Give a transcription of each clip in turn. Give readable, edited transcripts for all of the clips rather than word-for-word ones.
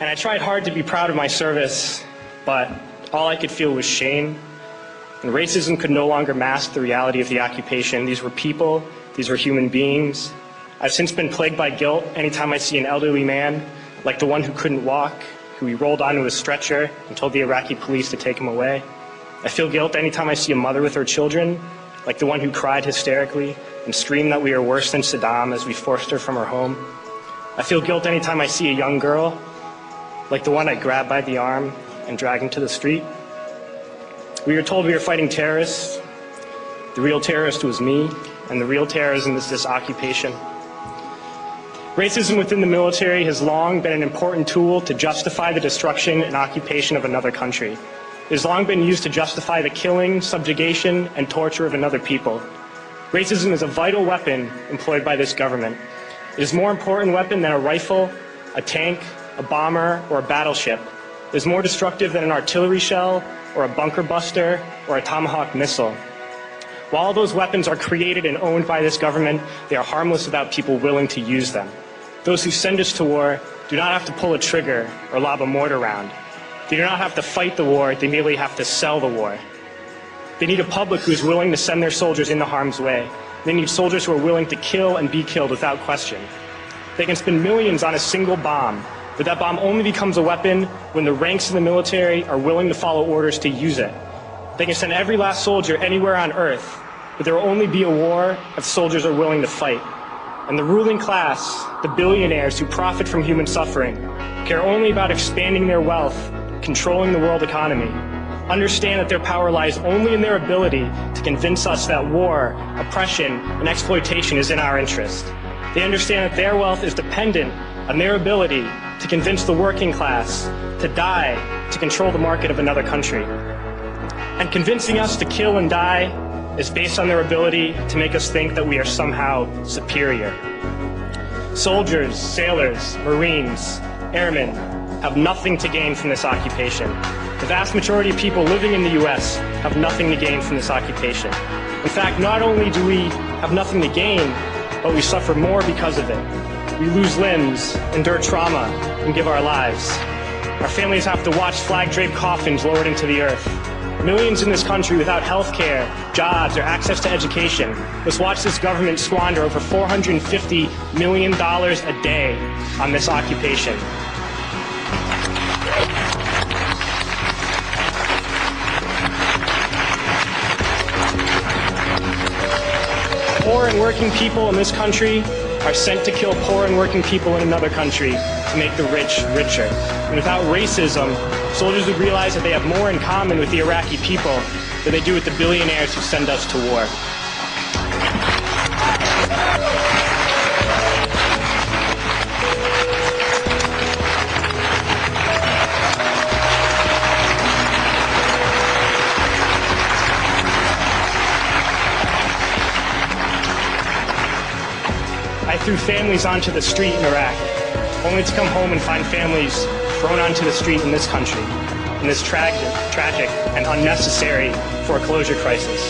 And I tried hard to be proud of my service, but all I could feel was shame. And racism could no longer mask the reality of the occupation. These were people, these were human beings. I've since been plagued by guilt anytime I see an elderly man, like the one who couldn't walk, who we rolled onto a stretcher and told the Iraqi police to take him away. I feel guilt anytime I see a mother with her children, like the one who cried hysterically and screamed that we are worse than Saddam as we forced her from her home. I feel guilt anytime I see a young girl, like the one I grabbed by the arm and dragged into the street. We were told we were fighting terrorists. The real terrorist was me, and the real terrorism is this occupation. Racism within the military has long been an important tool to justify the destruction and occupation of another country. It has long been used to justify the killing, subjugation, and torture of another people. Racism is a vital weapon employed by this government. It is a more important weapon than a rifle, a tank, a bomber, or a battleship. It is more destructive than an artillery shell, or a bunker buster, or a Tomahawk missile. While all those weapons are created and owned by this government, they are harmless without people willing to use them. Those who send us to war do not have to pull a trigger or lob a mortar round. They do not have to fight the war, they merely have to sell the war. They need a public who is willing to send their soldiers into harm's way. They need soldiers who are willing to kill and be killed without question. They can spend millions on a single bomb, but that bomb only becomes a weapon when the ranks of the military are willing to follow orders to use it. They can send every last soldier anywhere on earth, but there will only be a war if soldiers are willing to fight. And the ruling class, the billionaires who profit from human suffering, care only about expanding their wealth, controlling the world economy. Understand that their power lies only in their ability to convince us that war, oppression, and exploitation is in our interest. They understand that their wealth is dependent on their ability to convince the working class to die to control the market of another country. And convincing us to kill and die is based on their ability to make us think that we are somehow superior. Soldiers, sailors, Marines, airmen have nothing to gain from this occupation. The vast majority of people living in the U.S. have nothing to gain from this occupation. In fact, not only do we have nothing to gain, but we suffer more because of it. We lose limbs, endure trauma, and give our lives. Our families have to watch flag-draped coffins lowered into the earth. Millions in this country without health care, jobs, or access to education must watch this government squander over $450 million a day on this occupation. Poor and working people in this country are sent to kill poor and working people in another country to make the rich richer. And without racism, soldiers would realize that they have more in common with the Iraqi people than they do with the billionaires who send us to war. I threw families onto the street in Iraq, only to come home and find families thrown onto the street in this country, in this tragic and unnecessary foreclosure crisis.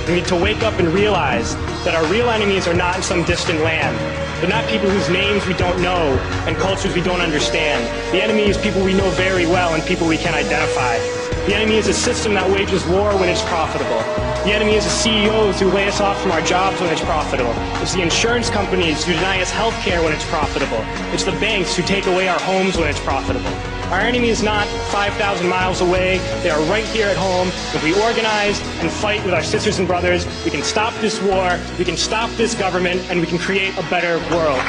We need to wake up and realize that our real enemies are not in some distant land. They're not people whose names we don't know and cultures we don't understand. The enemy is people we know very well and people we can identify. The enemy is a system that wages war when it's profitable. The enemy is the CEOs who lay us off from our jobs when it's profitable. It's the insurance companies who deny us health care when it's profitable. It's the banks who take away our homes when it's profitable. Our enemy is not 5,000 miles away. They are right here at home. If we organize and fight with our sisters and brothers, we can stop this war, we can stop this government, and we can create a better world.